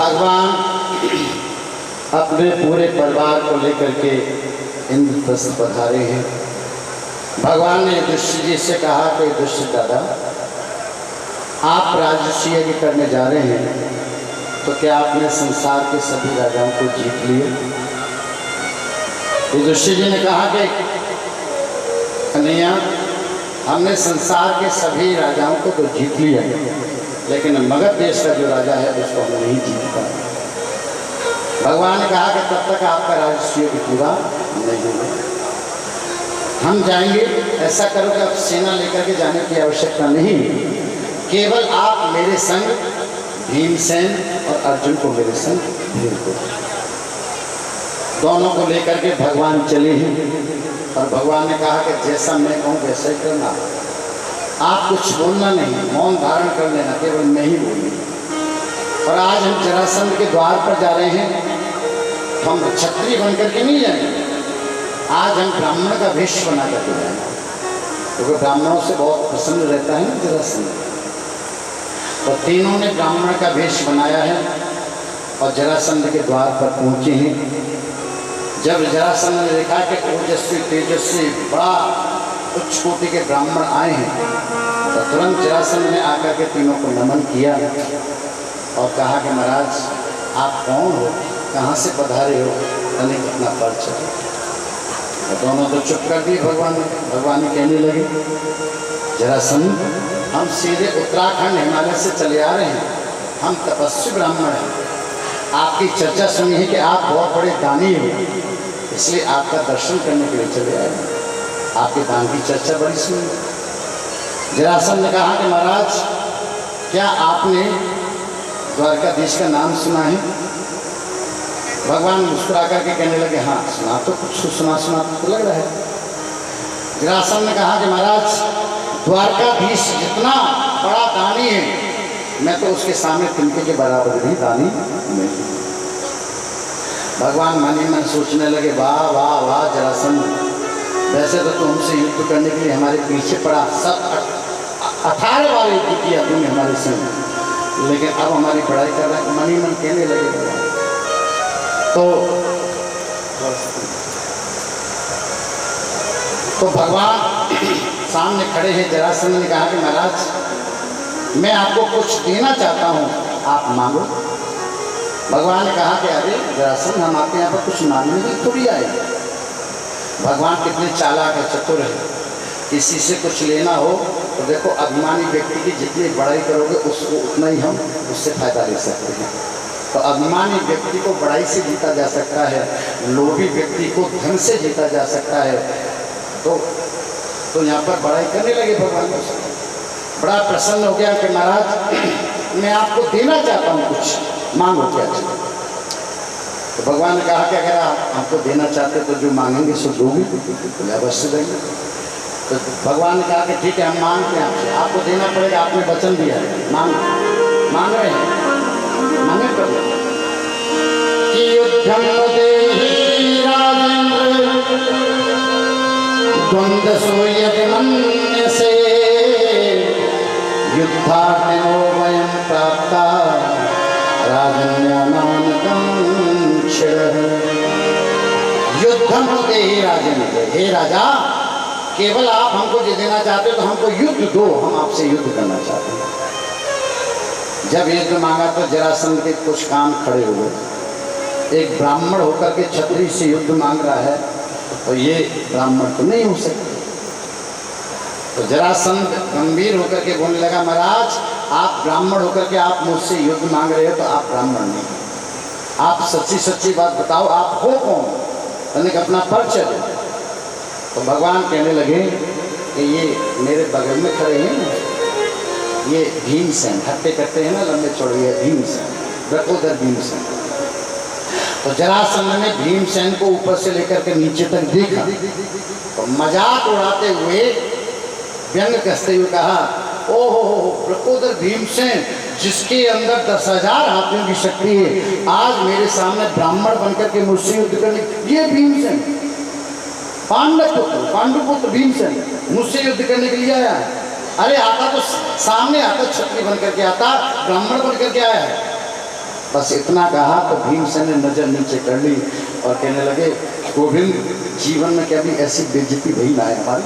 भगवान अपने पूरे परिवार को लेकर के इंद्रप्रस्थ पधारे हैं। भगवान ने युधिष्ठिर जी से कहा कि युधिष्ठिर दादा, आप राजर्षि यज्ञ करने जा रहे हैं तो क्या आपने संसार के सभी राजाओं को जीत लिए? युधिष्ठिर जी ने कहा कि कन्हैया, हमने संसार के सभी राजाओं को तो जीत लिया, लेकिन मगध देश का जो राजा है उसको हम नहीं जीत पाए। भगवान ने कहा कि तब तक आपका राजर्षि यज्ञ पूरा नहीं होगा। हम जाएंगे, ऐसा करो कि अब सेना लेकर के जाने की आवश्यकता नहीं, केवल आप मेरे संग भीमसेन और अर्जुन को मेरे संग भेज दो। दोनों को लेकर के भगवान चले हैं और भगवान ने कहा कि जैसा मैं कहूँ वैसा ही करना, आप कुछ बोलना नहीं, मौन धारण कर लेना, केवल मैं ही बोलूँ। और आज हम जरासंध के द्वार पर जा रहे हैं, हम क्षत्रिय बनकर के नहीं जाएंगे, आज हम ब्राह्मण का वेश बना करके जाएंगे, क्योंकि तो ब्राह्मणों से बहुत प्रसन्न रहता है ना जरासंध। तो तीनों ने ब्राह्मण का वेश बनाया है और जरासंध के द्वार पर पहुँचे हैं। जब जरासंध ने देखा कि ओजस्वी तेजस्वी बड़ा उच्च कोटि के ब्राह्मण आए हैं, तो तुरंत जरासंध ने आकर के तीनों को नमन किया और कहा कि महाराज आप कौन हो, कहाँ से पधारे हो, तनिक अपना परिचय। तो दोनों तो चुप कर दिए। भगवान कहने लगे, जरासंध, हम सीधे उत्तराखंड हिमालय से चले आ रहे हैं, हम तपस्वी ब्राह्मण हैं। आपकी चर्चा सुनी है कि आप बहुत बड़े दानी हो, इसलिए आपका दर्शन करने के लिए चले आए हैं। आपके दान की चर्चा बड़ी सुनी। जरासंध ने कहा कि महाराज, क्या आपने द्वारकाधीश का नाम सुना है? भगवान मुस्कुरा करके कहने लगे, हाँ सुना तो कुछ सुना तो लग रहा है। जरासंध ने कहा कि महाराज, द्वारकाधीश जितना बड़ा दानी है, मैं तो उसके सामने तिनके के बराबर भी दानी नहीं। भगवान मन ही मन सोचने लगे, वाह वाह वाह जरासंध, वैसे तो तुमसे युद्ध करने के लिए हमारे पीछे पड़ा, सब 18 बार युद्ध किया तुमने हमारे संग, लेकिन अब हमारी पढ़ाई कर रहा है। मन ही मन कहने लगे। तो भगवान सामने खड़े हैं। जरासंध ने कहा कि महाराज, मैं आपको कुछ देना चाहता हूँ, आप मांगो। भगवान ने कहा कि अरे जरासंध, हम आपके यहाँ पर कुछ मांगने के लिए थोड़ी आए। भगवान कितने चालाक है, चतुर है। किसी से कुछ लेना हो तो देखो, अभिमानी व्यक्ति की जितनी बड़ाई करोगे उसको उतना ही हम उससे फायदा ले सकते हैं। तो अभिमानी व्यक्ति को बड़ाई से जीता जा सकता है, लोभी व्यक्ति को धन से जीता जा सकता है। तो यहाँ पर बड़ाई करने लगे भगवान। बड़ा प्रसन्न हो गया कि महाराज, मैं आपको देना चाहता हूँ, कुछ मांगो क्या चाहिए। तो भगवान ने कहा कि अगर आप हमको देना चाहते तो जो मांगेंगे सो दोगे? तो अवश्य देंगे। तो भगवान ने कहा कि ठीक है, हम मांगते हैं आपसे, आपको देना पड़ेगा, आपने वचन दिया है, मांग रहे हैं, मांगे कर लो। कि युद्धं देहि राजेंद्र द्वंद्वसु यदि मन्यसे, युद्धार्थिनो वयं प्राप्ता राजन्यानानकं क्षिरः। युद्धं देहि राजेंद्र, हे राजा, केवल आप हमको जो देना चाहते हो तो हमको युद्ध दो, हम आपसे युद्ध करना चाहते हैं। जब युद्ध मांगा तो जरासंध के कुछ कान खड़े हुए। एक ब्राह्मण होकर के क्षत्रिय से युद्ध मांग रहा है, तो ये ब्राह्मण तो नहीं हो सकते। तो जरासंध गंभीर होकर के बोलने लगा, महाराज, आप ब्राह्मण होकर के आप मुझसे युद्ध मांग रहे हो तो आप ब्राह्मण नहीं, आप सच्ची सच्ची बात बताओ, आप हो कौन, तनिक अपना परिचय दो। तो भगवान कहने लगे कि ये मेरे बगल में खड़े हैं, ये भीमसेन, हट्टे कट्टे हैं ना, लंबे चौड़े, है भीमसेन, ब्रकोदर भीमसेन। तो जरासंध ने भीमसेन को ऊपर से लेकर के नीचे तक देखा, तो मजाक उड़ाते हुए, व्यंग कसते हुए कहा, ओहो ब्रकोदर भीमसेन, जिसके अंदर 10,000 हाथियों की शक्ति है, आज मेरे सामने ब्राह्मण बनकर के मुझसे युद्ध करने, ये भीमसेन, पांडुपुत्र भीमसेन मुझसे युद्ध करने के लिए आया है। अरे आता तो सामने आता, क्षत्रिय बनकर के आता, ब्राह्मण बनकर के आया है। बस इतना कहा तो भीमसेन ने नजर नीचे कर ली और कहने लगे, गोविंद, जीवन में कभी ऐसी बेइज्जती हुई ना है हमारी,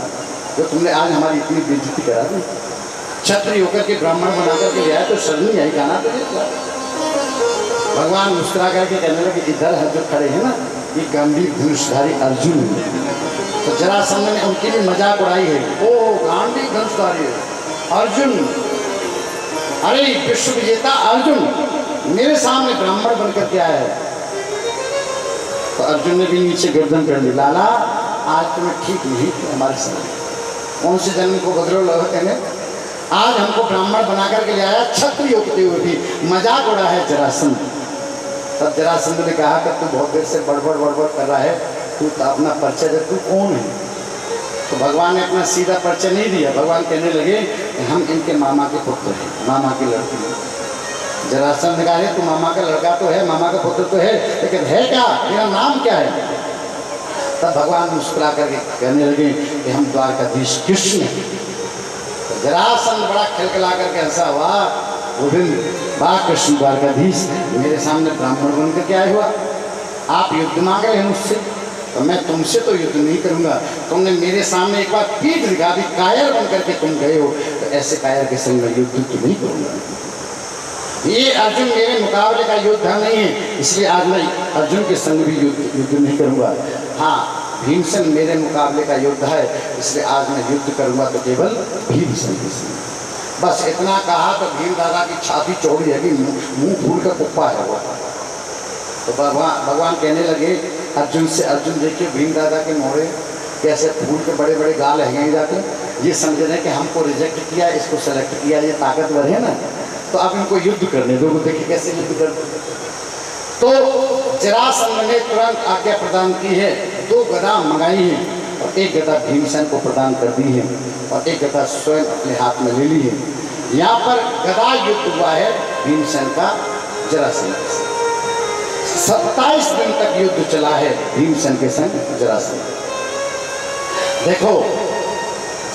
जो तुमने आज हमारी इतनी बेइज्जती करा दी। क्षत्रिय होकर के ब्राह्मण बना करके ले आए तो शर्म नहीं आई, कहना तुझे। भगवान मुस्कुरा करके कहने लगे, इधर है जो खड़े हैं ना, ये गंभीर धनुषधारी अर्जुन है। तो जरासंध ने उनके लिए मजाक उड़ाई है, ओ गांधी धनुषधारी अर्जुन, अरे विश्व विजेता अर्जुन मेरे सामने ब्राह्मण बनकर के आया है। तो अर्जुन ने भी नीचे गर्दन कर ली, लाला आज तुम्हें ठीक नहीं किया हमारे साथ, कौन से जन्म को बदलो कहने, आज हमको ब्राह्मण बना करके ले आया, क्षत्रिय होते हुए भी मजाक उड़ा है जरासंध। तब जरासंध ने कहा कि तू बहुत देर से बड़बड़ कर रहा है, तू तो अपना परिचय दे, तू कौन है। तो भगवान ने अपना सीधा परिचय नहीं दिया। भगवान कहने लगे कि हम इनके मामा के पुत्र हैं, मामा की लड़की है। जरासंध ने कहा, तू मामा का लड़का तो है, मामा का पुत्र तो है, लेकिन है क्या, तेरा नाम क्या है। तब भगवान मुस्कुरा करके कहने लगे कि हम द्वारकाधीश कृष्ण हैं। तो जरासंध बड़ा खिलखिला करके हंसा, वाह गोविंद, वाह कृष्ण द्वारकाधीश, मेरे सामने ब्राह्मण बन करके आए हुआ, आप युद्ध मांग रहे हैं मुझसे, तो मैं तुमसे तो युद्ध नहीं करूंगा। तुमने मेरे सामने एक बार पीठ दिखा दी, कायर बन करके तुम गए हो, तो ऐसे कायर के संग में युद्ध तो नहीं करूंगा। ये अर्जुन मेरे मुकाबले का योद्धा नहीं है, इसलिए आज मैं अर्जुन के संग भी युद्ध नहीं करूंगा। हाँ, भीमसेन मेरे मुकाबले का योद्धा है, इसलिए आज मैं युद्ध करूंगा तो केवल भीमसेन के संग। बस इतना कहा तो भीम दादा की छाती चौड़ी है कि मुंह फूल का कुप्पा है वो। तो भगवान कहने लगे अर्जुन से, अर्जुन देखिए भीम दादा के मोहरे कैसे फूल के बड़े बड़े गाल है जाते, ये समझ रहे हैं कि हमको रिजेक्ट किया, इसको सेलेक्ट किया, ये ताकतवर है ना, तो अब इनको युद्ध करने दो, देखिए कैसे युद्ध करते। तो जरासंध ने तुरंत आज्ञा प्रदान की है, 2 गदा मंगाई हैं और एक गदा भीमसेन को प्रदान कर दी है और एक गदा स्वयं अपने हाथ में ले ली है। यहाँ पर गदा युद्ध हुआ है भीमसेन का जरासंध से। 27 दिन तक युद्ध चला है भीमसेन के संग जरासंध। देखो,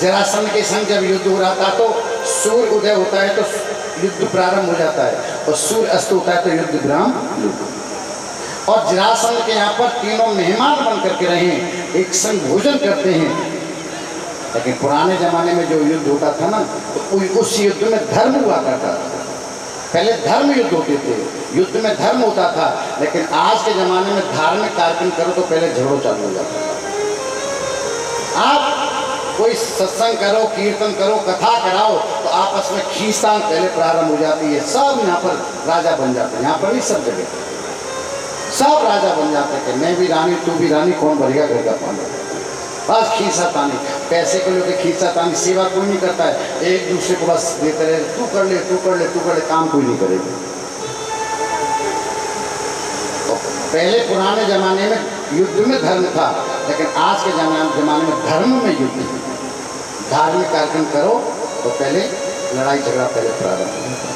जरासंध के संग जब युद्ध हो रहा था तो सूर्य उदय होता है तो युद्ध प्रारंभ हो जाता है, और सूर्य अस्त होता है तो युद्ध विराम। और जरासंध के यहाँ पर तीनों मेहमान बन करके रहे, एक संग भोजन करते हैं। लेकिन पुराने जमाने में जो युद्ध होता था ना, तो उस युद्ध में धर्म हुआ करता था। पहले धर्म युद्ध होते थे, युद्ध में धर्म होता था, लेकिन आज के जमाने में धार्मिक कार्यक्रम करो तो पहले झगड़ो चालू हो जाता है। आप कोई सत्संग करो, कीर्तन करो, कथा कराओ तो आपस में खींचतान पहले प्रारंभ हो जाती है। सब यहाँ पर राजा बन जाते हैं, यहाँ पर नहीं, सब जगह सब राजा बन जाते हैं। मैं भी रानी, तू भी रानी, कौन भरेगा घर का पानी। बस खींचातानी, पैसे को लेकर खींचातानी, सेवा कोई नहीं करता है, एक दूसरे को बस देते रहे, तू कर ले, तू कर ले, तू कर ले, काम कोई नहीं करेगा। तो पहले पुराने जमाने में युद्ध में धर्म था, लेकिन आज के जमाने में धर्म में युद्ध है। धार्मिक कार्यक्रम करो तो पहले लड़ाई झगड़ा पहले प्रारंभ होता है।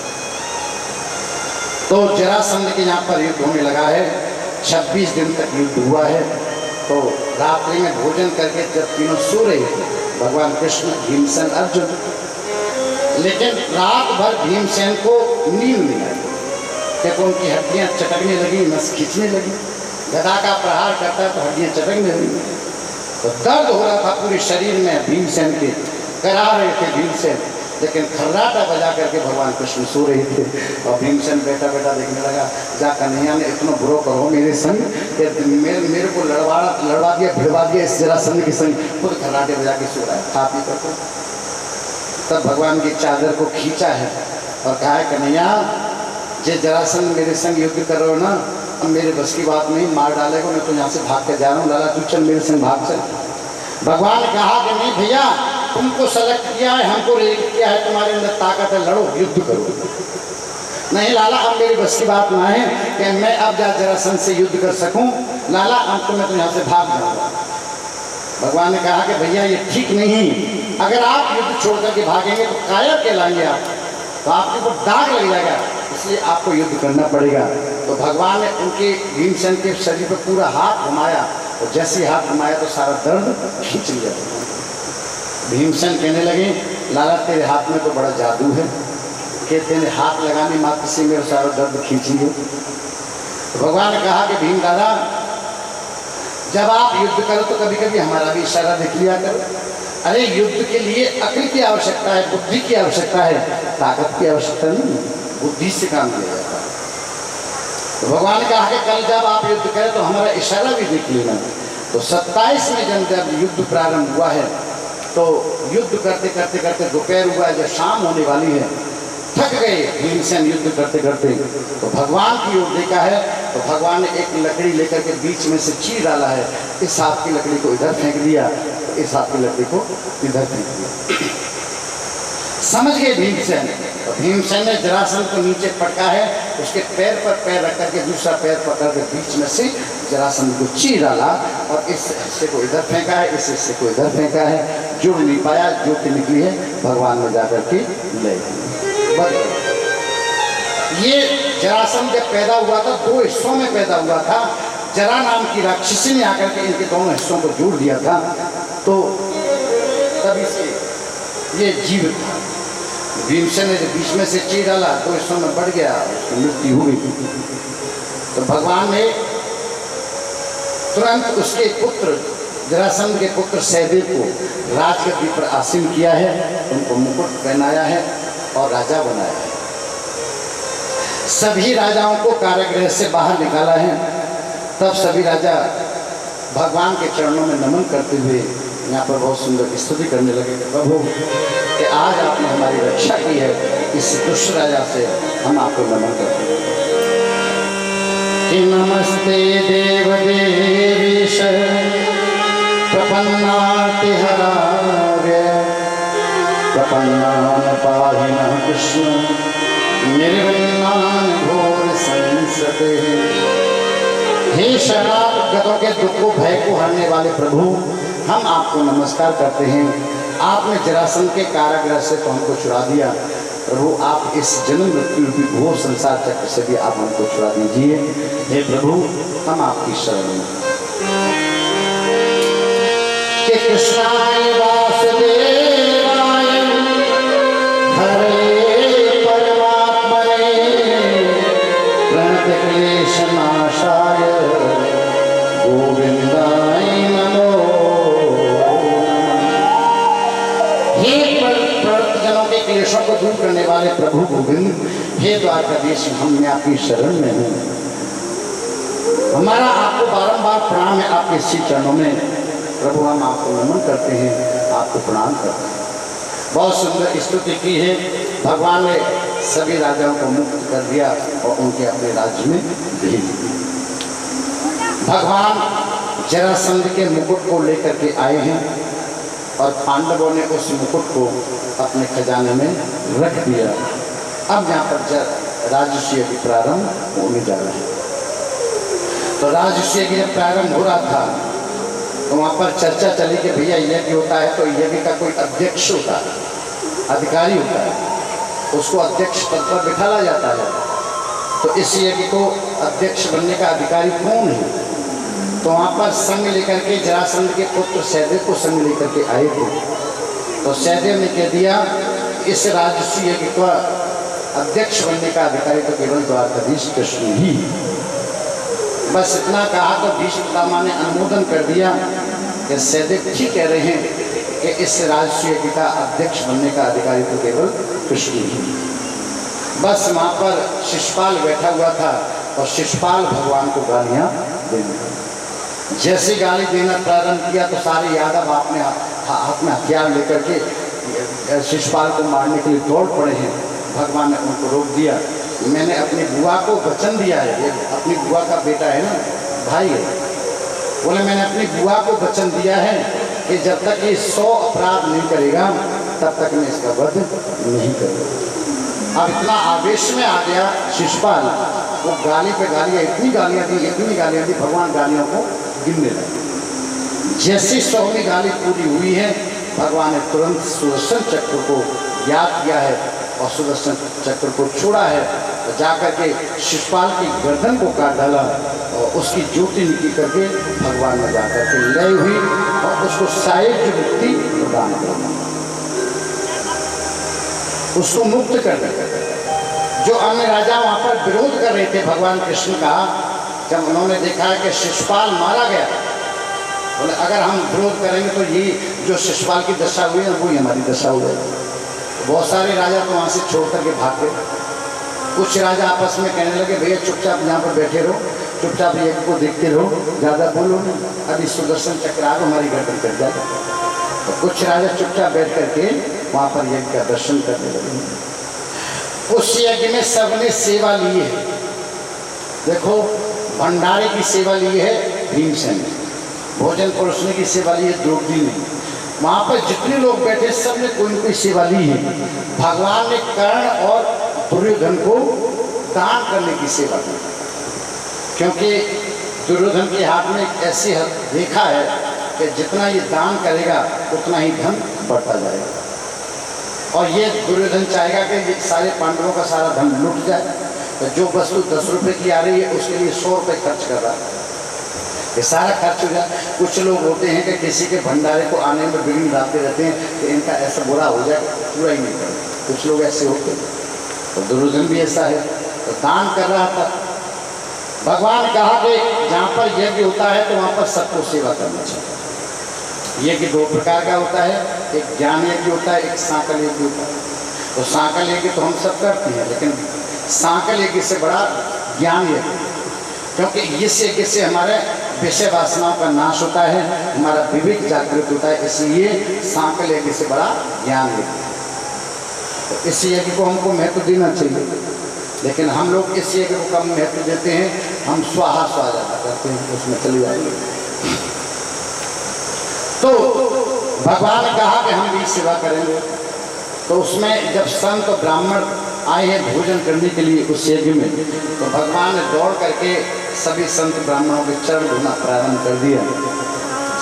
तो जरासंध के यहाँ पर युद्ध होने लगा है, 26 दिन तक युद्ध हुआ है। तो रात्रि में भोजन करके जब तीनों सो रहे थे, भगवान कृष्ण, भीमसेन, अर्जुन, लेकिन रात भर भीमसेन को नींद नहीं आई, क्योंकि उनकी हड्डियाँ चटकने लगी, नस खींचने लगी। गदा का प्रहार करता तो हड्डियाँ चटकने लगी, तो दर्द हो रहा था पूरे शरीर में भीमसेन के, करा रहे थे भीमसेन, लेकिन खर्राटा बजा करके भगवान कृष्ण सो रहे थे। और भीमसेन बेटा बेटा देखने लगा, जा कन्हैया ने इतना बुरो करो मेरे संग, मेरे को लड़वा दिया, भिड़वा दिया इस जरासंध के संग, खुद खर्राटे बजा के सो रहा है, खा पी करके। तब भगवान की चादर को खींचा है और कहा है, कन्हैया जे जरासंध मेरे संग युद्ध कर रहे हो ना, अब मेरे बस की बात नहीं, मार डालेगा, मैं तो यहाँ से भाग के जा रहा हूँ, लाला तू चल मेरे संग, भाग चल। भगवान ने कहा कि नहीं भैया, तुमको सेलेक्ट किया है, हमको रेट किया है, तुम्हारे अंदर ताकत है, लड़ो, युद्ध करो। नहीं लाला, अब मेरी बस की बात ना है कि मैं अब जरासंध से युद्ध कर सकूं, लाला अब तो मैं तो यहाँ से भाग जाऊँगा। भगवान ने कहा कि भैया ये ठीक नहीं, अगर आप युद्ध छोड़ करके भागेंगे तो कायर कहलाएंगे आप, तो आपके ऊपर दाग लग जाएगा, इसलिए आपको युद्ध करना पड़ेगा। तो भगवान ने उनके भीमसेन के शरीर पर पूरा हाथ घुमाया, और जैसे हाथ घुमाया तो सारा दर्द खींच लिया। भीमसेन कहने लगे, लाला तेरे हाथ में तो बड़ा जादू है, कहते हैं हाथ लगाने मात्र से मेरा सारा दर्द खींच लियो। तो भगवान ने कहा कि भीम दादा, जब आप युद्ध करो तो कभी कभी हमारा भी इशारा देख लिया करो। अरे युद्ध के लिए अक्ल की आवश्यकता है, बुद्धि की आवश्यकता है, ताकत की आवश्यकता नहीं, बुद्धि से काम किया जाता है। तो भगवान ने कहा कि कल जब आप युद्ध करें तो हमारा इशारा भी देख लेना। तो 27 में जब युद्ध प्रारंभ हुआ है तो युद्ध करते करते करते दोपहर हुआ है, जब शाम होने वाली है, थक गए भीमसेन युद्ध करते करते। तो भगवान की ओर देखा है तो भगवान ने एक लकड़ी लेकर के बीच में से चीर डाला है, इस हाथ की लकड़ी को इधर फेंक दिया, तो इस हाथ की लकड़ी को इधर फेंक दिया। समझ गए भीमसेन। तो भीमसेन ने जरासंध को नीचे पटका है, उसके पैर पर पैर रख करके दूसरा पैर पकड़ के बीच में से जरासंध को चीर डाला और इस हिस्से को इधर फेंका है, इस हिस्से को इधर फेंका है, जुड़ नहीं पाया, जो कि निकली है भगवान में जाकर के ले गई। ये जरासंध जब पैदा हुआ था 2 हिस्सों में पैदा हुआ था। जरा नाम की राक्षसी ने आकर के इनके दोनों हिस्सों को जोड़ दिया था, तो तभी से ये जीव था। भीमसेन ने बीच में से चीर डाला, 2 हिस्सों में बढ़ गया, उसकी मृत्यु हो गई। तो भगवान ने तुरंत उसके पुत्र जरासंध के पुत्र सहदेव को राजगद्दी पर आसीन किया है, उनको मुकुट पहनाया है और राजा बनाया है। सभी राजाओं को कारागृह से बाहर निकाला है। तब सभी राजा भगवान के चरणों में नमन करते हुए यहाँ पर बहुत सुंदर स्तुति करने लगे, प्रभु कि आज आपने हमारी रक्षा की है, इस दुष्ट राजा से हम आपको नमन करते हैं। नमस्ते देव देवीश प्रपन्नातिहरार्य प्रपन्नान पाहि नः कृष्ण निर्विन्नान घोर संसते। हे शरणागतों के दुख को भय को हरने वाले प्रभु, हम आपको नमस्कार करते हैं। आपने जरासंध के कारागृह से तो हमको छुड़ा दिया, प्रभु आप इस जन्म मृत्यु रूपी घोर संसार चक्र से भी आप हमको छुड़ा दीजिए। हे प्रभु हम आपकी शरण में। कि कृष्णाय वासुदेवाय हरे परमात्मने प्रणतक्लेशनाशाय गोविंदाय नमो नमः। हे प्रवर्तजनों के क्लेशों को दूर करने वाले प्रभु गोविंद, हे द्वारकाधीश हम आपकी शरण में हैं। हमारा आपको बारंबार प्रणाम है आपके श्री चरणों में। प्रभु हम आपको नमन करते हैं, आपको प्रणाम करते हैं। बहुत सुंदर स्तुति की है। भगवान ने सभी राजाओं को मुक्त कर दिया और उनके अपने राज्य में भेज दिया। भगवान जरासंध के मुकुट को लेकर के आए हैं और पांडवों ने उस मुकुट को अपने खजाने में रख दिया। अब यहाँ पर राजसूय की प्रारंभ होने जा रहा है। तो राजसूय की जब प्रारंभ हो रहा था तो वहाँ पर चर्चा चली कि भैया यज्ञ होता है तो यज्ञ का कोई अध्यक्ष होता है, अधिकारी होता है, उसको अध्यक्ष पद पर बिठाला जाता है। तो इस यज्ञ को अध्यक्ष बनने का अधिकारी कौन है? तो वहाँ पर संग लेकर के जरासंध के पुत्र सहदेव को संग लेकर के आए थे। तो सहदेव ने कह दिया इस राजसूय यज्ञ का अध्यक्ष बनने का अधिकारी तो केवल द्वारकाधीश कृष्ण ही। बस इतना कहा तो भीष्म पितामह ने अनुमोदन कर दिया कि सहदेव ठीक कह रहे हैं कि इस राजसूय यज्ञ का अध्यक्ष बनने का अधिकारी तो केवल कृष्ण ही। बस वहाँ पर शिशुपाल बैठा हुआ था और शिशुपाल भगवान को गालियाँ देने। जैसे गाली देना प्रारंभ किया तो सारे यादव अपने हाथ में हथियार लेकर के शिशुपाल को मारने के लिए दौड़ पड़े हैं। भगवान ने उनको रोक दिया। मैंने अपनी बुआ को वचन दिया है, ये अपनी बुआ का बेटा है ना, भाई है, बोले मैंने अपनी बुआ को वचन दिया है कि जब तक ये 100 अपराध नहीं करेगा तब तक मैं इसका वध नहीं करूँगा। अब इतना आवेश में आ गया शिशुपाल, वो गाली पे गालियाँ, इतनी गालियाँ दी, भगवान गालियों को गिनने लगे। जैसी 100वीं गाली पूरी हुई है भगवान ने तुरंत सुदर्शन चक्र को याद किया है और सुदर्शन चक्र को छोड़ा है और जाकर के शिशुपाल की गर्दन को काट डाला और उसकी ज्योति निकल करके भगवान में जाकर के लय हुई और उसको सायुज्य मुक्ति प्रदान कर, उसको मुक्त कर दिया। जो अन्य राजा वहाँ पर विरोध कर रहे थे भगवान कृष्ण का, जब उन्होंने देखा है कि शिशुपाल मारा गया, बोले अगर हम विरोध करेंगे तो ये जो शिशुपाल की दशा हुई है वही हमारी दशा हो जाएगी। बहुत सारे राजा तो वहाँ से छोड़ करके भाग गए। कुछ राजा आपस में कहने लगे भैया चुपचाप यहाँ पर बैठे रहो, चुपचाप यज्ञ को देखते रहो, ज़्यादा बोलो नहीं, अभी सुदर्शन चक्र आ हमारी गर्दन कट जाए। तो कुछ राजा चुपचाप बैठ करके वहाँ पर यज्ञ का दर्शन करने लगे। उस यज्ञ में सबने सेवा ली है। देखो भंडारे की सेवा ली है भीमसेन ने, भोजन परोसने की सेवा ली है द्रौपदी ने। वहाँ पर जितने लोग बैठे सबने कोई न कोई सेवा ली है। भगवान ने कर्ण और दुर्योधन को दान करने की सेवा की, क्योंकि दुर्योधन के हाथ में एक ऐसी रेखा है कि जितना ये दान करेगा उतना ही धन बढ़ता जाएगा। और ये दुर्योधन चाहेगा कि ये सारे पांडवों का सारा धन लुट जाए। तो जो वस्तु 10 रुपये की आ रही है उसके लिए 100 रुपये खर्च कर रहा है, ये सारा खर्च हो जाए। कुछ लोग होते हैं कि किसी के भंडारे को आने में विघ्न डालते रहते हैं कि इनका ऐसा बुरा हो जाए, पूरा ही नहीं करते। कुछ लोग ऐसे होते हैं, तो दुर्योधन भी ऐसा है, तो दान कर रहा था। भगवान ने कहा कि जहाँ पर यज्ञ होता है तो वहाँ पर सबको सेवा करना चाहिए। यज्ञ 2 प्रकार का होता है, एक ज्ञान यज्ञ होता है, एक सांकल यज्ञ होता है। तो सांकल यज्ञ तो हम सब करते हैं, लेकिन सांकल यज्ञ से बड़ा ज्ञान यज्ञ, क्योंकि इस यज्ञ से हमारे विषय वासनाओं का नाश होता है, हमारा विवेक जागृत होता है, इसलिए सांकल यज्ञ से बड़ा ज्ञान यज्ञ। तो इस यज्ञ को हमको महत्व देना चाहिए, लेकिन हम लोग इस यज्ञ को कम महत्व देते हैं। हम स्वाहा ज़्यादा करते हैं, उसमें चले जाएंगे। तो भगवान ने कहा कि हम भी सेवा करेंगे। तो उसमें जब संत और ब्राह्मण आए हैं भोजन करने के लिए उस यज्ञ में, तो भगवान ने दौड़ करके सभी संत ब्राह्मणों के चरण धोना प्रारंभ कर दिया।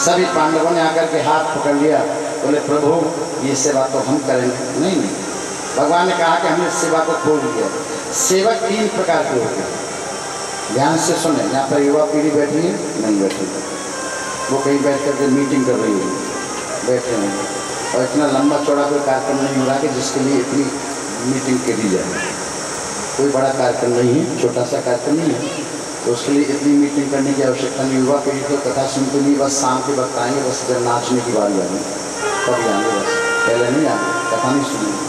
सभी पांडवों ने आकर के हाथ पकड़ लिया, बोले प्रभु ये सेवा तो हम करेंगे। नहीं, भगवान ने कहा कि हमने सेवा को खोल दिया। सेवा 3 प्रकार के होते हैं, ध्यान से सुने। यहाँ पर युवा पीढ़ी बैठी है, नहीं बैठी, वो कहीं बैठ करके मीटिंग कर रही है, बैठे हैं। और इतना लंबा चौड़ा कोई कार्यक्रम नहीं हो रहा कि जिसके लिए इतनी मीटिंग करी जाए। कोई बड़ा कार्यक्रम नहीं है, छोटा सा कार्यक्रम नहीं है, तो उसके लिए इतनी मीटिंग करने की आवश्यकता नहीं। युवा पीढ़ी तो कथा सुनते नहीं, बस शाम के वक्त आएंगे, बस जब नाचने की बात आएंगे तब जाएंगे, बस पहले नहीं आएंगे, कथा नहीं सुनेंगे।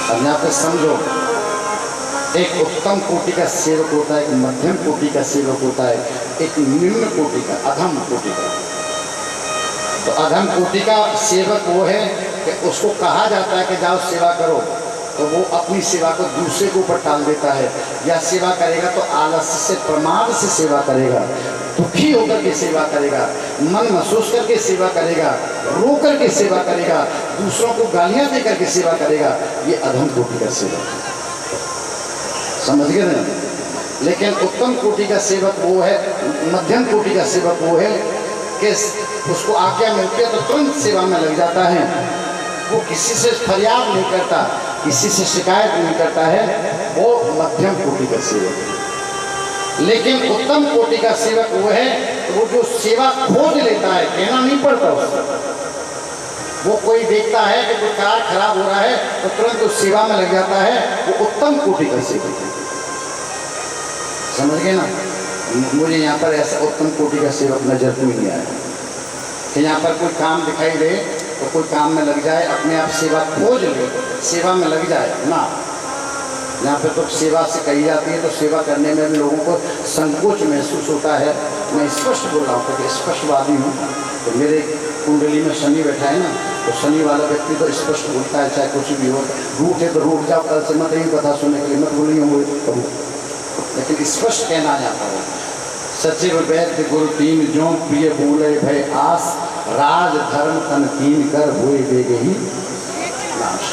अब यहाँ पे समझो, एक उत्तम कोटि का सेवक होता है, एक मध्यम कोटि का सेवक होता है, एक निम्न कोटि का, अधम कोटि का। तो अधम कोटि का सेवक वो है कि उसको कहा जाता है कि जाओ सेवा करो, तो वो अपनी सेवा को दूसरे के ऊपर टाल देता है। या सेवा करेगा तो आलस्य से, प्रमाद से सेवा करेगा, दुखी होकर के सेवा करेगा, मन महसूस करके सेवा करेगा, रो करके सेवा करेगा, दूसरों को गालियां दे करके सेवा करेगा। ये अधम कोटि का सेवक है, समझ गए ना। लेकिन उत्तम कोटि का सेवक वो है, मध्यम कोटि का सेवक वो है कि उसको आज्ञा मिलती है तो तुरंत सेवा में लग जाता है। वो किसी से फरियाद नहीं करता, किसी से शिकायत नहीं करता है, वो मध्यम कोटि का सेवक है। लेकिन उत्तम कोटि का सेवक वो है वो जो सेवा खोज लेता है, कहना नहीं पड़ता उसको। वो कोई देखता है कि कोई कार खराब हो रहा है तो तुरंत उस सेवा में लग जाता है, वो उत्तम कोटि का सेवक है। समझ गए ना। मुझे यहाँ पर ऐसा उत्तम कोटि का सेवक नजर कोई नहीं आया कि यहाँ पर कोई काम दिखाई दे तो कोई काम में लग जाए, अपने आप सेवा खोज ले, सेवा में लग जाए ना। यहाँ पे तो सेवा से कही जाती है तो सेवा करने में भी लोगों को संकोच महसूस होता है। मैं स्पष्ट बोल रहा हूँ क्योंकि स्पष्टवादी हूँ। तो मेरे कुंडली में शनि बैठा है ना, तो शनि वाला व्यक्ति तो स्पष्ट बोलता है, चाहे कुछ भी हो। रूठ है तो रूठ जाओ, कल से मत ही कथा सुनने के लिए मत बोलिए करूँ, लेकिन स्पष्ट कहना जाता है। सचिव वैद्य गुरु तीन जो प्रिय बोले भय आस, राज धर्म तन तीन कर हुए देगे ही नाश।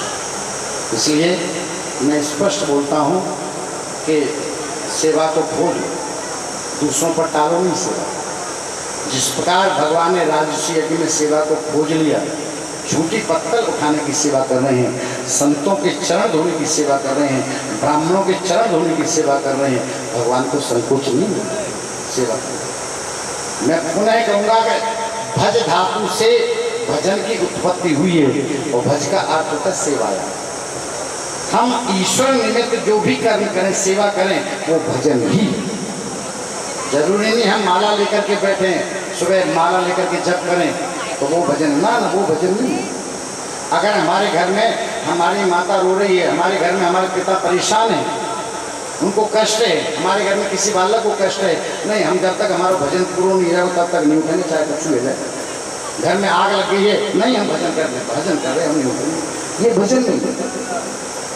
इसलिए मैं स्पष्ट बोलता हूँ कि सेवा को खोल, दूसरों पर टालो नहीं सेवा। जिस प्रकार भगवान ने राजसी यज्ञ में सेवा को खोज लिया, झूठी पत्तल उठाने की सेवा कर रहे हैं, संतों के चरण धोने की सेवा कर रहे हैं, ब्राह्मणों के चरण धोने की सेवा कर रहे हैं, भगवान को संकोच नहीं है सेवा करना। मैं पुनः कहूँगा कि भज धातु से भजन की उत्पत्ति हुई है और भज का अर्थ होता है सेवाया। हम ईश्वर निमित्त जो भी कर्म करें, सेवा करें, वो भजन ही। जरूरी नहीं हम माला लेकर के बैठे, सुबह माला लेकर के जप करें तो वो भजन ना, वो भजन नहीं। अगर हमारे घर में हमारी माता रो रही है, हमारे घर में हमारे पिता परेशान है, उनको कष्ट है, हमारे घर में किसी बालक को कष्ट है, नहीं, हम जब तक हमारा भजन पूरा नहीं हो तब तक नहीं उठेंगे, चाहे कुछ ले जाए। घर में आग लग गई है, नहीं हम भजन कर रहे, हम नहीं उठेंगे, ये भजन नहीं।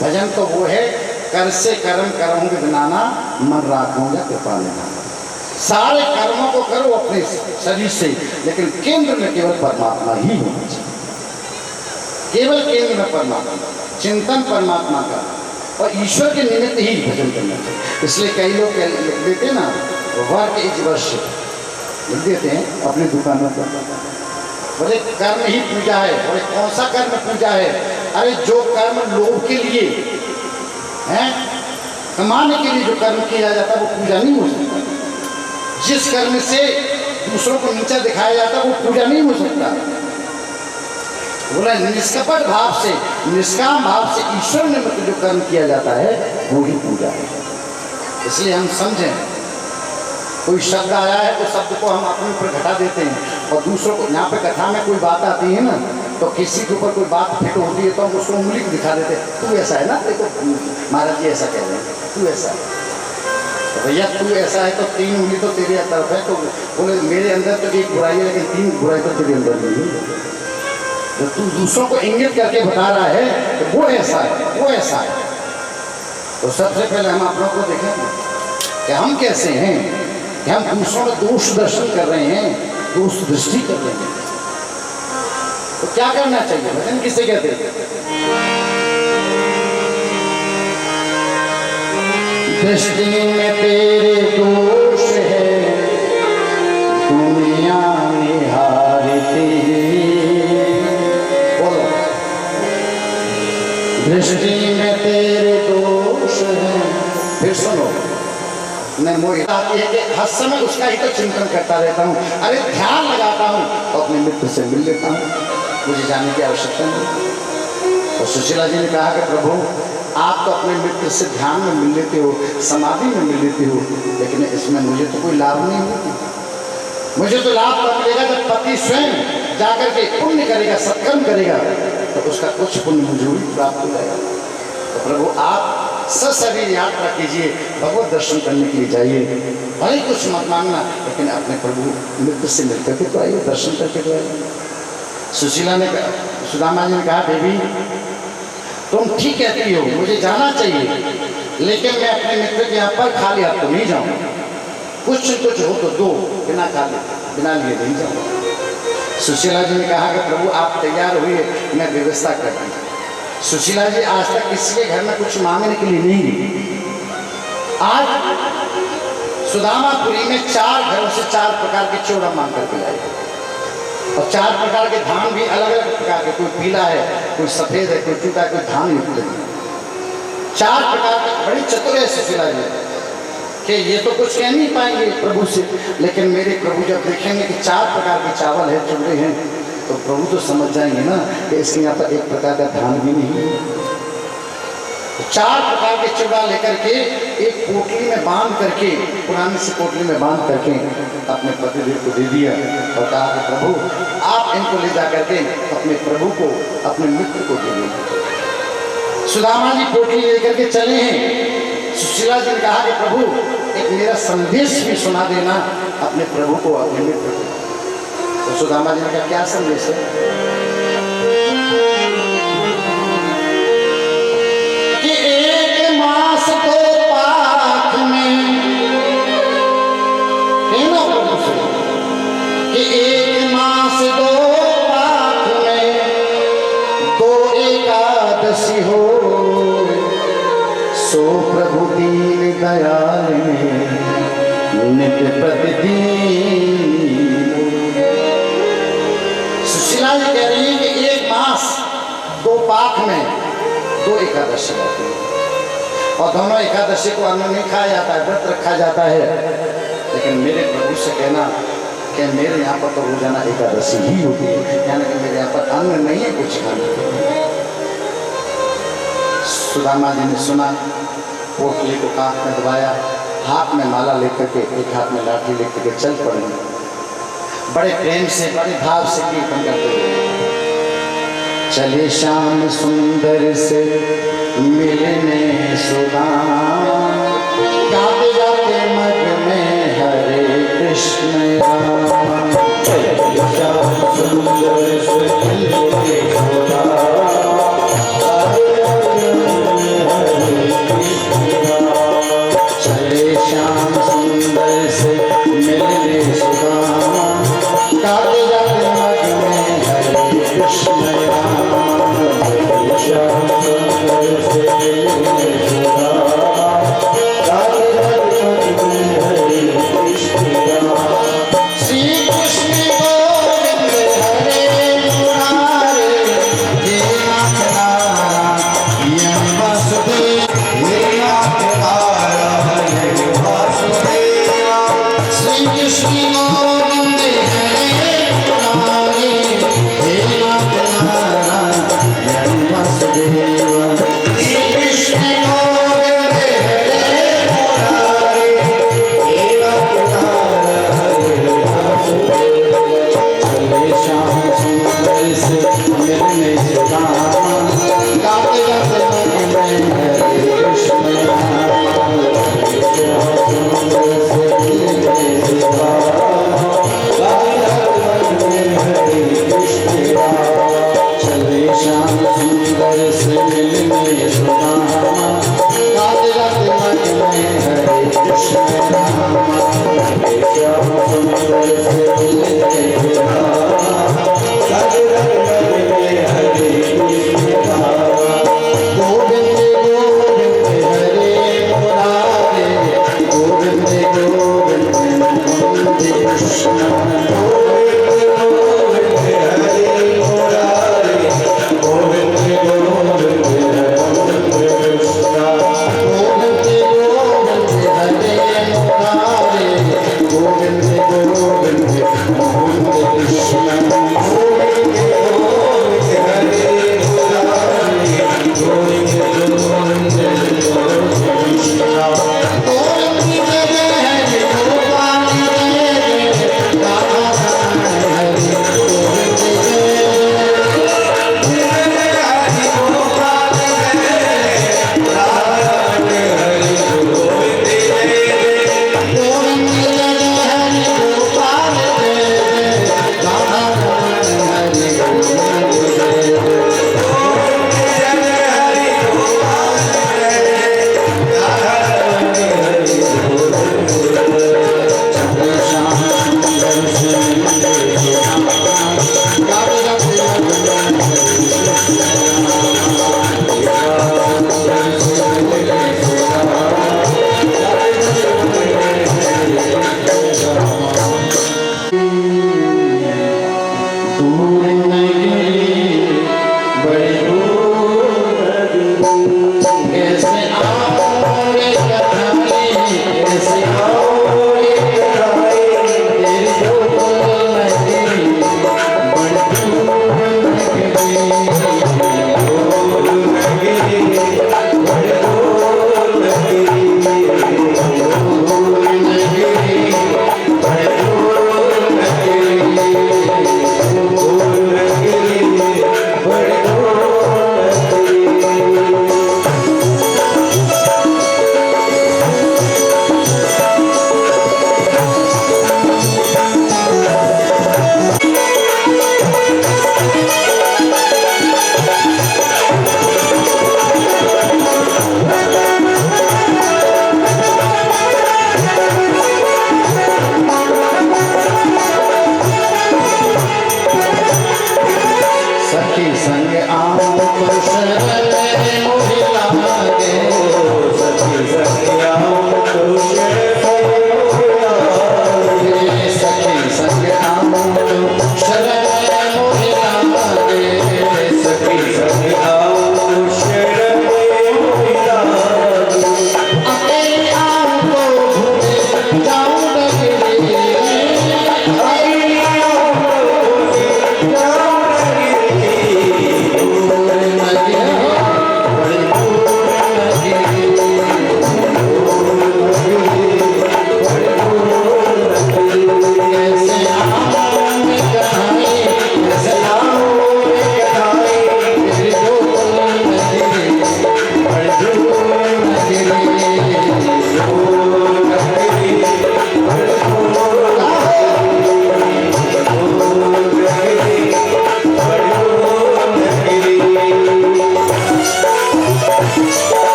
भजन तो वो है, कर से कर्म करूँगी बनाना, मन राखूंगा कृपा लेना। सारे कर्मों को करो अपने शरीर से, लेकिन केंद्र में केवल परमात्मा ही होना चाहिए। केवल केंद्र में परमात्मा, चिंतन परमात्मा का, और ईश्वर के निमित्त ही भजन करना चाहिए। इसलिए कई लोग लिख देते ना, वर्क इज वर्शिप लिख देते हैं अपनी दुकानों पर, बोले कर्म ही पूजा है। बोले कौन सा कर्म पूजा है? अरे जो कर्म लोग के लिए है, कमाने के लिए जो कर्म किया जाता है वो पूजा नहीं हो सकता। जिस कर्म से दूसरों को नीचा दिखाया जाता है वो पूजा नहीं हो सकता। बोला निष्कपट भाव से, निष्काम भाव से ईश्वर ने जो कर्म किया जाता है वो ही पूजा है। इसलिए हम समझें, कोई शब्द आया है तो शब्द को हम अपने ऊपर घटा देते हैं, और दूसरों को, यहाँ पे कथा में कोई बात आती है ना, तो किसी के ऊपर कोई बात फिट होती है तो हम उसको उंगली को दिखा देते हैं, तू ऐसा है ना, देखो महाराज जी ऐसा कह रहे हैं, तू ऐसा है। तो भैया तू ऐसा है तो 3 उंगली तो तेरी तरफ है, तो बोले मेरे अंदर तो एक बुराई है लेकिन 3 बुराई तो तेरे अंदर नहीं है। तो तू दूसरों को इंगित करके बता रहा है कि वो ऐसा है, वो ऐसा है। तो सबसे पहले हम अपनों को देखें कि हम कैसे हैं, कि हम दूसरों में दोष दर्शन कर रहे हैं, दोष दृष्टि कर रहे हैं। तो क्या करना चाहिए? भजन किसे कहते हैं? दृष्टि में तेरे दोष है, दुनिया निहारती। बोलो, दृष्टि में तेरे दोष है। फिर सुनो, मैं मोह आती है कि हर समय उसका ही तो चिंतन करता रहता हूँ। अरे ध्यान लगाता हूँ तो अपने मित्र से मिल लेता हूँ, मुझे जाने की आवश्यकता नहीं। और सुशीला जी ने कहा कि प्रभु आप तो अपने मित्र से ध्यान में मिल लेते हो, समाधि में मिल लेते हो, लेकिन इसमें मुझे तो कोई लाभ नहीं होगा। मुझे तो लाभ तब मिलेगा जब पति स्वयं जाकर के पुण्य करेगा, सत्कर्म करेगा, तो उसका कुछ पुण्य मुझे भी प्राप्त हो जाएगा। तो प्रभु आप सशरीर यात्रा कीजिए, भगवत दर्शन करने के लिए जाइए, भले कुछ मत मांगना, लेकिन अपने प्रभु मित्र से मिल करके तो आइए, दर्शन करके तो आइए। सुशीला ने कहा, सुदामा जी ने कहा, देवी तुम ठीक कहती हो, मुझे जाना चाहिए, लेकिन मैं अपने मित्र के यहाँ पर खाली हाथ तो नहीं जाऊँगा। कुछ हो तो दो, बिना खाली बिना लिए नहीं जाऊँगा। सुशीला जी ने कहा कि प्रभु आप तैयार हुए, मैं व्यवस्था करती हूँ। सुशीला जी आज तक किसी के घर में कुछ मांगने के लिए नहीं गई। आज सुदामापुरी में 4 घरों से 4 प्रकार के चौड़ा मांग करके लाई, और 4 प्रकार के धान भी अलग अलग प्रकार के, कोई पीला है, कोई सफेद है, कोई चूटा है, कोई धान युक्त है। 4 प्रकार के, बड़ी चतुर है सुशीला जी कि ये तो कुछ कह नहीं पाएंगे प्रभु से, लेकिन मेरे प्रभु जब देखेंगे कि 4 प्रकार के चावल है, चूड़े हैं, तो प्रभु तो समझ जाएंगे ना कि इसके यहाँ पर एक प्रकार का धान भी नहीं है। तो 4 प्रकार के चूड़ा लेकर के एक पोटली में बांध करके, पुरानी सी पोटली में बांध करके अपने पतिदेव को दे दिया, और कहा कि प्रभु आप इनको ले जा करके अपने प्रभु को, अपने मित्र को दे दीजिए। सुदामा जी पोटली लेकर के चले हैं। सुशीला जी ने कहा कि प्रभु एक मेरा संदेश भी सुना देना अपने प्रभु को, अपने मित्र को। तो सुदामा जी ने कहा क्या संदेश है? कि 1 मास 2 पाख में, कहना प्रभु से कि 1 मास 2 पाख में 2 एकादशी हो, सो प्रभु दीन दयाल नित्य प्रतिदिन। सुशीला जी कह रही है कि 1 मास 2 पाख में 2 एकादशी होती है, और दोनों एकादशी को अन्न नहीं खाया जाता है, व्रत रखा जाता है। लेकिन मेरे प्रभु से कहना कि मेरे यहाँ पर तो रोजाना एकादशी ही होती है, यानी कि मेरे यहाँ पर अन्न नहीं है कुछ खाने। सुदामा जी ने सुना, पोटली को कांख में दबाया, हाथ में माला लेकर के, एक हाथ में लाठी लेकर के चल पड़े। बड़े प्रेम से, बड़े भाव से कीर्तन करते हुए चले श्याम सुंदर से मिलने सुदामा, गाते गाते मग में हरे कृष्ण राम। चले श्याम सुंदर से मिलने सुदामा, चले श्याम सुंदर से मिलने सुदामा, गाते गाते मग में हरे कृष्ण राम। श्याम सुंदर से मिलने सुदामा,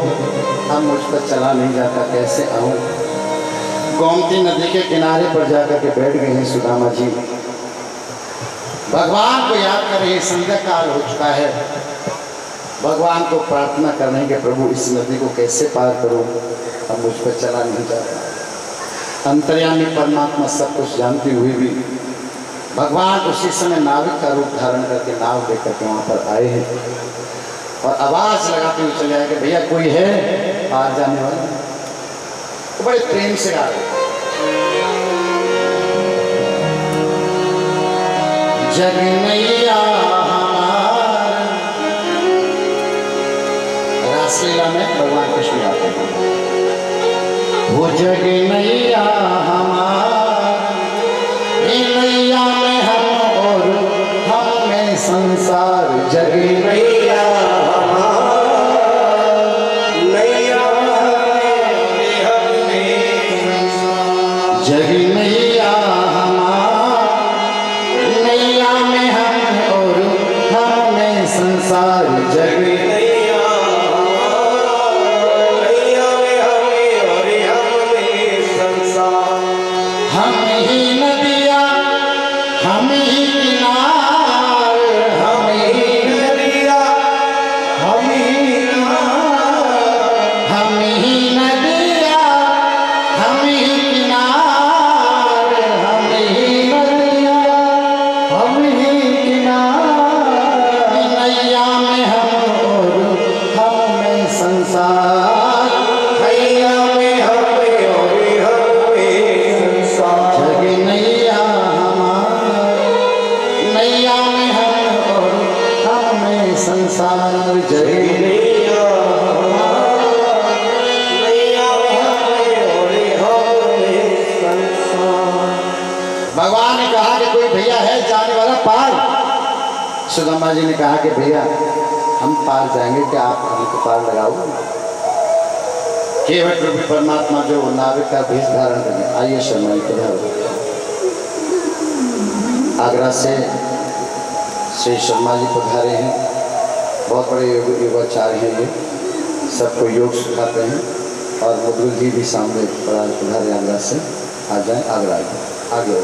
अब मुझ पर चला नहीं जाता, कैसे आऊं। गोमती नदी के किनारे पर जाकर के बैठ गए हैं सुदामा जी। भगवान को याद कर रहे हैं, संध्या काल हो चुका है। भगवान को प्रार्थना कर रहे हैं कि प्रभु इस नदी को कैसे पार करूं, अब मुझ पर चला नहीं जाता। अंतर्यामी परमात्मा सब कुछ जानते हुए भी भगवान उसी समय नाविक का रूप धारण करके नाव लेकर के वहाँ पर आए हैं और आवाज लगाते हुए चले आए कि भैया कोई है पार जाने वाला। तो बड़े प्रेम से गा रहे, जग नैया हमार। रासलीला में भगवान कृष्ण गाते हैं, वो जग नैया हमार, नैया में हम और हम में संसार। जग नैया हमार, नैया जग नैया हमार, नैया में हम और हम में संसार। जग नैया हमार, नैया में हम और हम में संसार। हम ही नदिया हम ही किनार, हम ही नदिया हम ही किनार, हम ही नदिया हम ही किनार, हम ही नदिया हम ही किनार। नैया में हम और हम में संसार, नैया में हम और हम में संसार। जग नैया हमार, नैया में हम और हम में संसार। जग नैया हमार, नैया में हम और हम में संसार। भगवान ने कहा कि कोई भैया है जाने वाला पार। सुदामा जी ने कहा कि भैया हम पार जाएंगे, क्या आप हमको पार लगाओ। केवल प्रभु परमात्मा जो नाविक का भेष धारण करें। आइए शर्मा जी पधारो। आगरा से श्री शर्मा जी पधारे हैं, बहुत बड़े योगाचार्य हैं, ये सबको योग सिखाते हैं। और मुदगुल जी भी सामने पधारे आगरा से। आ जाए आगरा आगे।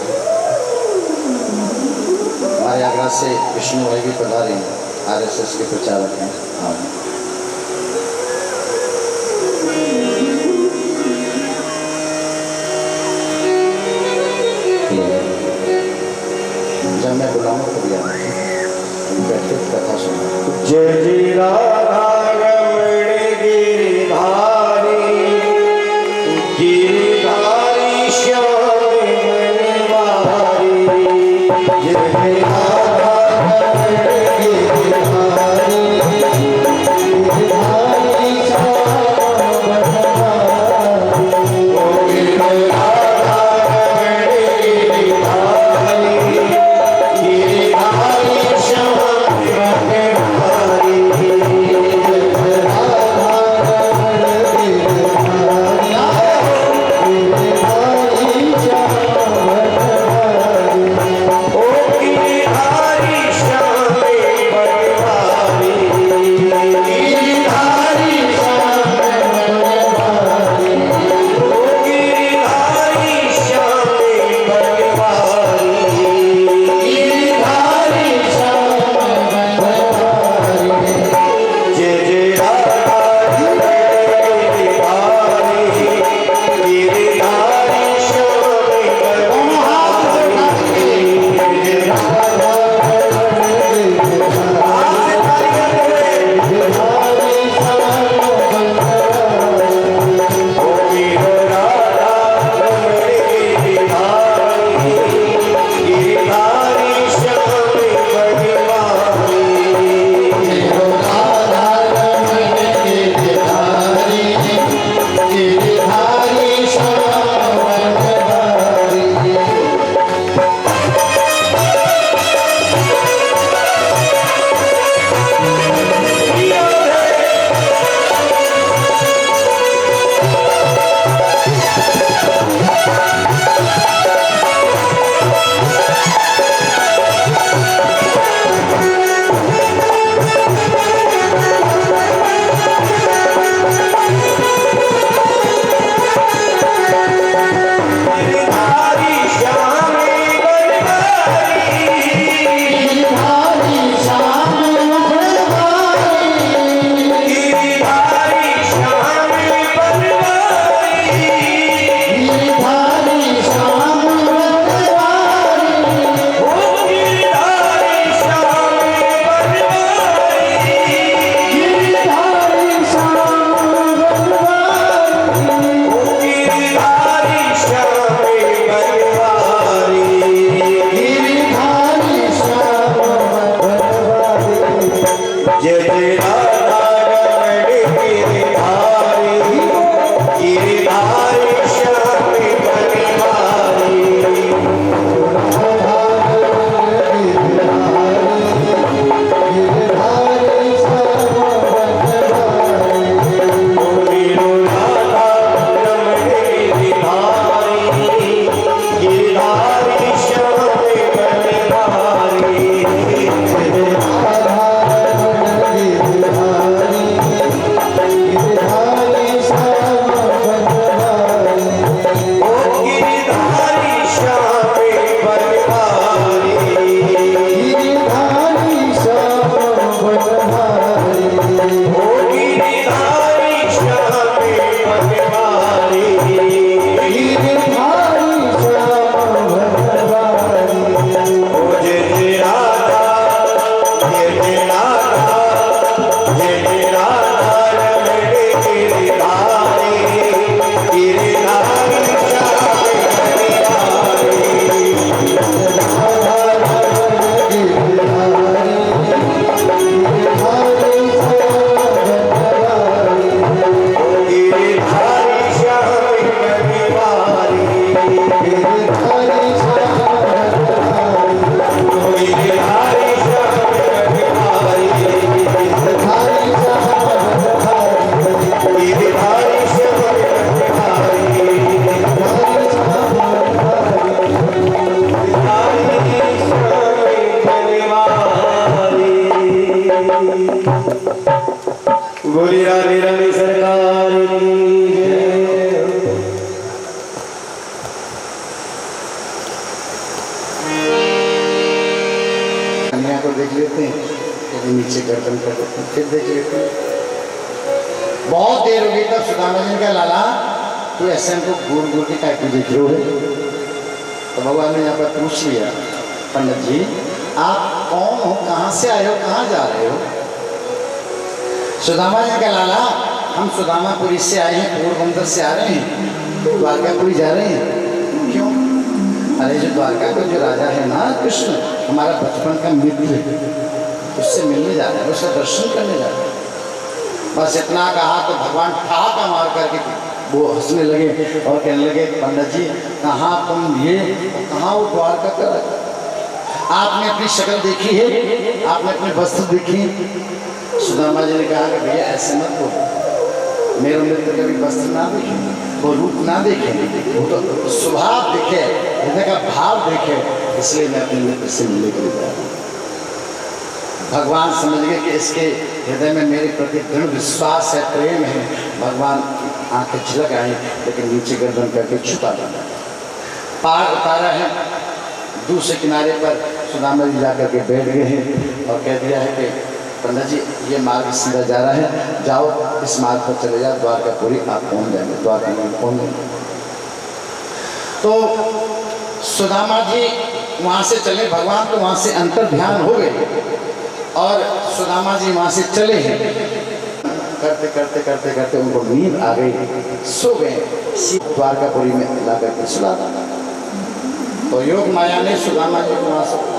हमारे आगरा से विष्णु भाई भी पधारे हैं, RSS के प्रचारक हैं। हाँ, जब मैं बुलाऊंगा कभी आना, बैठे कथा सुना। जय जय राधा रमण गिरिधारी, गिरिधारी श्याम मनवारी। जय जय राधा रमण गिरिधारी, होगी तब सुदामा जी ने कहा लाला तू ऐसे हमको घूर घूर के काय तुझे क्यों है? तो भगवान ने यहाँ पर पूछ लिया पंडित जी आप कौन हो, कहाँ से आए हो, कहाँ जा रहे हो? सुदामा जी ने कहा लाला हम सुदामापुरी से आए हैं, पोरबंदर से आ रहे हैं, द्वारकापुरी जा रहे हैं। क्यों? अरे जो द्वारका का जो राजा है ना कृष्ण, हमारा बचपन का मित्र है, उससे मिलने जा रहे हैं, उसका दर्शन करने जा रहे हैं। बस इतना कहा तो भगवान ठहाका मार करके वो हंसने लगे और कहने लगे पंडित जी कहाँ तुम ये, कहाँ वो द्वारका का, आपने अपनी शक्ल देखी है, आपने अपने वस्त्र देखी? सुदामा जी ने कहा कि भैया ऐसे मत बोलो, मेरे मित्र कभी वस्त्र ना देखे, वो रूप ना देखे, वो तो स्वभाव देखे, हृदय का भाव देखे, इसलिए मैं अपने मित्र से मिलने के लिए जा रहा हूँ। भगवान समझ गए कि इसके हृदय में मेरे प्रति दृढ़ विश्वास है, प्रेम है। भगवान आंखें झलक आई लेकिन नीचे गर्दन करके छुपा दिया। पार उतारा है, दूसरे किनारे पर सुदामा जी जाकर के बैठ गए हैं और कह दिया है कि पंडित जी ये मार्ग सीधा जा रहा है, जाओ इस मार्ग पर चले जाओ, द्वारकापुरी आप पहुँच जाएंगे, द्वारका में पहुँच जाएंगे। तो सुदामा जी वहाँ से चले, भगवान तो वहाँ से अंतर ध्यान हो गए और सुदामा जी वहाँ से चले हैं। करते करते करते करते उनको नींद आ गई, सो गए, द्वारकापुरी में ला करके सुला दिया। तो योग माया ने सुदामा जी को वहाँ से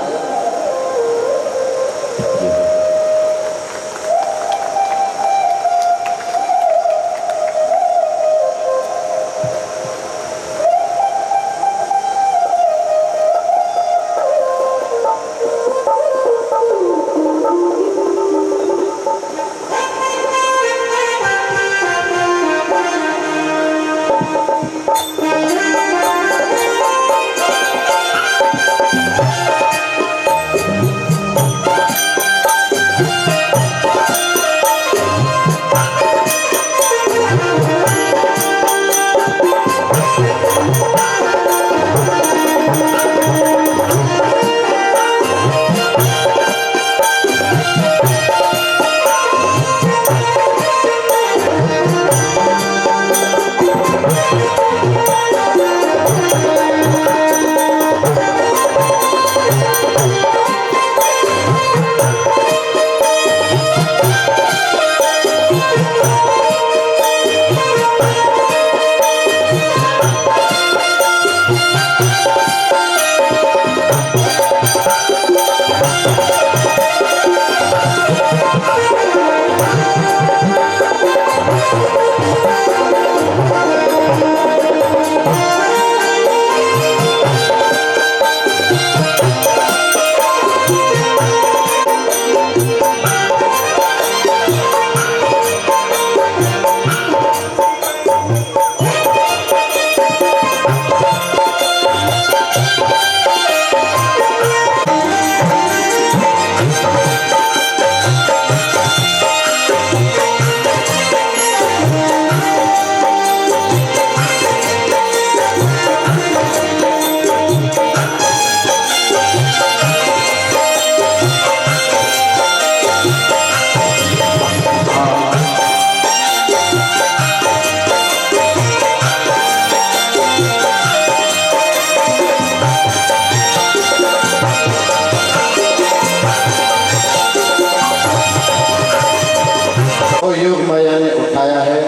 योग माया ने उठाया है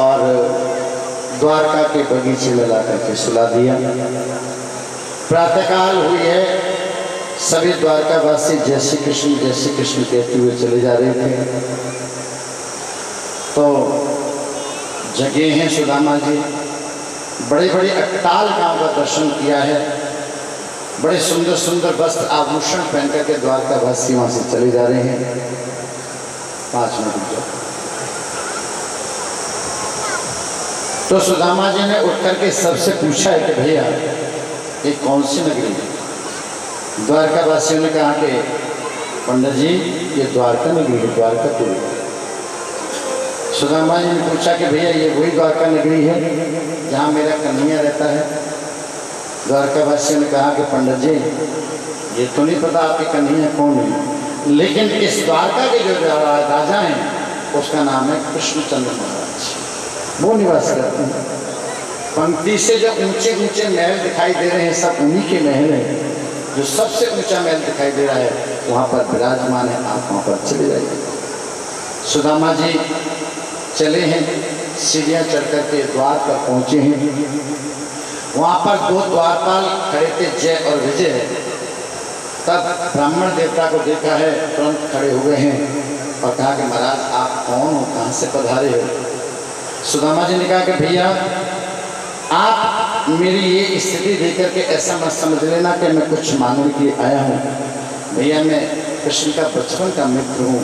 और द्वारका के बगीचे में ला करके सुला दिया। प्रातःकाल हुई है, सभी द्वारकावासी जय श्री कृष्ण कहते हुए चले जा रहे थे। तो जगह हैं सुदामा जी, बड़े बड़े अट्टाल गांव का दर्शन किया है, बड़े सुंदर सुंदर वस्त्र आभूषण पहन करके द्वारकावासी वहाँ से चले जा रहे हैं। 5 मिनट तो सुदामा जी ने उठ करके सबसे पूछा है कि भैया ये कौन सी नगरी है? द्वारकावासियों ने कहा कि पंडित जी ये द्वारका नगरी है, द्वारकापुरी। सुदामा जी ने पूछा कि भैया ये वही द्वारका नगरी है जहाँ मेरा कन्हैया रहता है? द्वारकावासियों ने कहा कि पंडित जी ये तो नहीं पता आपके कन्हैया कौन है, लेकिन इस द्वारका के जो राजा हैं उसका नाम है कृष्णचंद्र महाराज। वो निवास करते हैं। पंक्ति से जो ऊंचे ऊंचे महल दिखाई दे रहे हैं सब उन्हीं के महल हैं। जो सबसे ऊंचा महल दिखाई दे रहा है वहाँ पर विराजमान है, आप वहाँ पर चले जाइए। सुदामा जी चले हैं, सीढ़ियाँ चढ़ करके द्वार पर पहुँचे हैं। वहाँ पर दो द्वारपाल खड़े थे, जय और विजय। तब ब्राह्मण देवता को देखा है, तुरंत खड़े हुए हैं और कहा कि महाराज आप कौन हो, कहाँ से पधारे हो? सुदामा जी ने कहा कि भैया आप मेरी ये स्थिति देख करके ऐसा मत समझ लेना कि मैं कुछ मांगने के लिए आया हूँ। भैया मैं कृष्ण का बचपन का मित्र हूँ,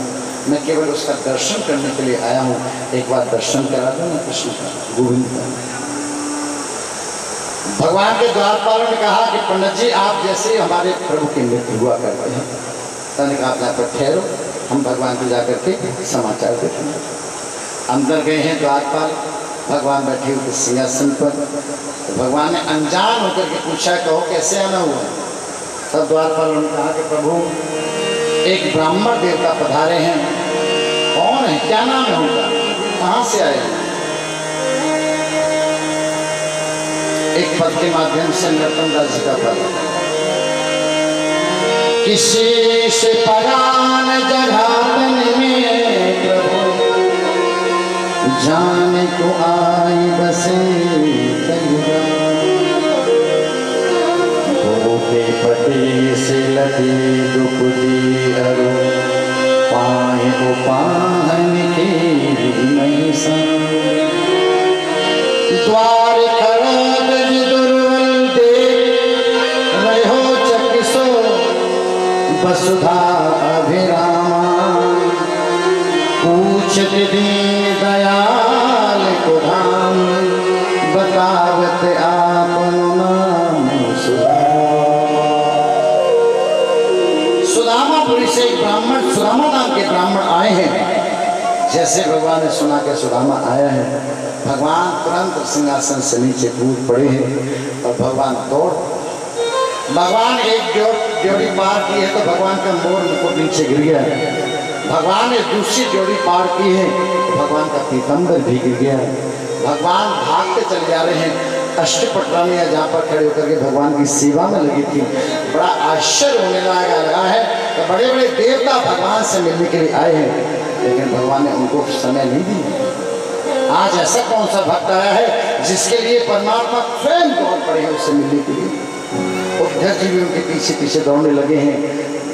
मैं केवल उसका दर्शन करने के लिए आया हूँ। एक बार दर्शन करा दो ना कृष्ण का, गोविंद का। भगवान के द्वारपालों ने कहा कि पंडित जी आप जैसे हमारे प्रभु के मित्र हुआ करते हैं। तने कहा आप यहाँ पर ठहरो, हम भगवान को जाकर के समाचार देते हैं। अंदर गए हैं द्वारपाल, भगवान बैठे हुए सिंहासन पर। तो भगवान ने अनजान होकर के पूछा, कहो कैसे आना हुआ? तब द्वारपाल ने कहा कि प्रभु एक ब्राह्मण देवता पधारे हैं। कौन है, क्या नाम है उनका, कहाँ से आए हैं? एक पद के माध्यम से नरोत्तम दास जी का पद, किसी से परान जघातन में प्रभु जाने को आई बसे भूखे पटे से लगे दुपदी अरु पाए उपाहन के मैसा द्वार खड़ा दुर्बल देख रहो चकिसो वसुधा अभिरामा पूछत दीन दयाल को धाम बतावत आपन नाम सुदामापुरी से एक ब्राह्मण सुदामा नाम के ब्राह्मण आए हैं। जैसे भगवान ने सुना के सुदामा आया है, भगवान तुरंत सिंहासन से नीचे कूद पड़े हैं और भगवान दौड़। भगवान एक जोड़ी पार की है तो भगवान का मोर मुकुट नीचे गिर गया। भगवान ने दूसरी जोड़ी पार की है तो भगवान का पीतंबर भी गिर गया। भगवान भागते चले जा रहे हैं। अष्टपटरानियां जहाँ पर खड़े होकर के भगवान की सेवा में लगी थी, बड़ा आश्चर्य होने लगा है कि बड़े बड़े देवता भगवान से मिलने के लिए आए हैं, लेकिन भगवान ने उनको समय नहीं दिया। आज ऐसा कौन सा भक्त आया है जिसके लिए परमात्मा स्वयं दौड़ पड़े हैं उससे मिलने के लिए? उद्धव जी भी उनके पीछे पीछे दौड़ने लगे हैं,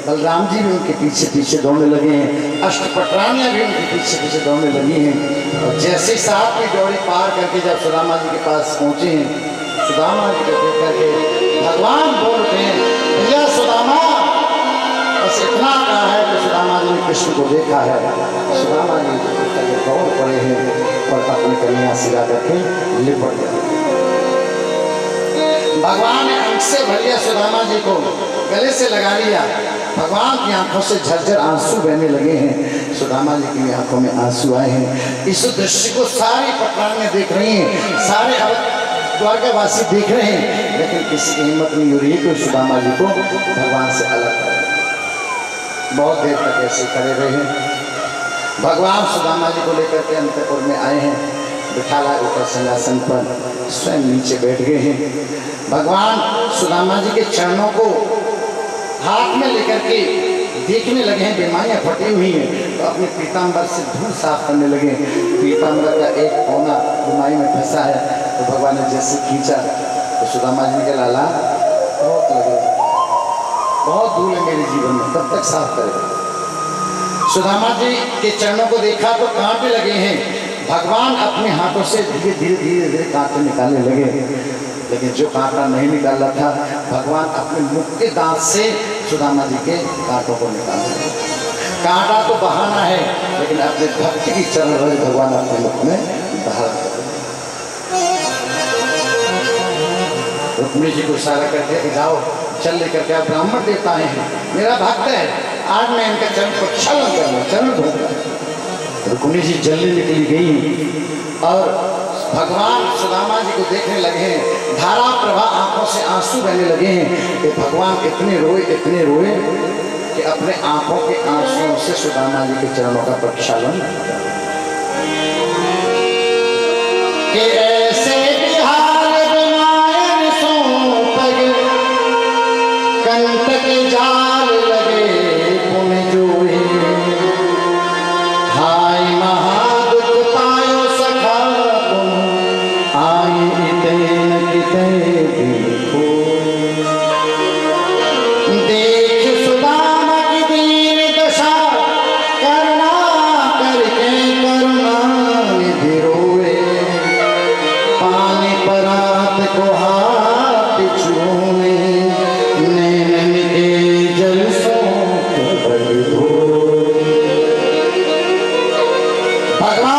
बलराम जी भी उनके पीछे पीछे दौड़ने लगे हैं, अष्टपटरानियां भी उनके पीछे पीछे दौड़ने लगी हैं। और जैसे साथ में जोड़ी पार करके जब सुदामा जी के पास पहुंचे हैं, सुदामा जी को देख करके भगवान बोल रहे हैं, भैया सुदामा। बस इतना कहा है कि सुदामा जी ने कृष्ण को देखा है। सुदामा जी दौड़ पड़े हैं और अपने कन्या सिरा करके लिपट गए। भगवान ने अंक से भर लिया सुदामा जी को, गले से लगा लिया। भगवान की आंखों से झरझर आंसू बहने लगे हैं। सुदामा जी की आंखों में आंसू आए हैं। इस दृश्य को सारी पटरानियां देख रही हैं, सारे द्वारकावासी देख रहे हैं, लेकिन किसी की हिम्मत नहीं हो रही है कि सुदामा जी को भगवान से अलग करें। बहुत देर तक ऐसे खड़े रहे हैं। भगवान सुदामा जी को लेकर के अंतपुर में आए हैं, बिठाला ऊपर सिंहासन पर, स्वयं नीचे बैठ गए हैं। भगवान सुदामा जी के चरणों को हाथ में लेकर के देखने लगे हैं, बीमारियां फटी हुई हैं, तो अपने पीताम्बर से धूल साफ करने लगे। पीताम्बर का एक कोना बीमारी में फंसा है, तो भगवान ने जैसे खींचा तो सुदामा जी ने कहा, लाला बहुत लगे, बहुत धूल है मेरे जीवन में, कब तक साफ करेगा? सुदामा जी के चरणों को देखा तो कांटे लगे हैं। भगवान अपने हाथों से धीरे धीरे धीरे धीरे कांटे निकालने लगे, लेकिन जो कांटा नहीं निकाला था, भगवान अपने मुख के दांत से सुदामा जी के कांटों को निकाल रहे। कांटा तो बहाना है, लेकिन अपने भक्त की चरण रज भगवान अपने मुख में धारण कर रहे। रुक्मिणी जी को इशारा करते कि जाओ चल लेकर के, ब्राह्मण देवता हैं, मेरा भक्त है, आज मैं इनके चरण को छलन करूंगा, चरण धोऊंगा। रुक्मिणी जी जल्दी निकली गई और भगवान सुदामा जी को देखने लगे हैं। धारा प्रवाह आंखों से आंसू बहने लगे हैं कि भगवान इतने रोए कि अपने आंखों के आंसुओं से सुदामा जी के चरणों का प्रक्षालन। कि ऐसे बिहार बनायन सो पग कंटक जाल लगे पुन जोए हाय महादुख पायो सखा तुम आई इतन किते देखो देख सुदामा की दीन दशा करुणा करके करुणा निधि रोए पानी परात को हाथ छूने नैन के जलसों को भर दो भगवान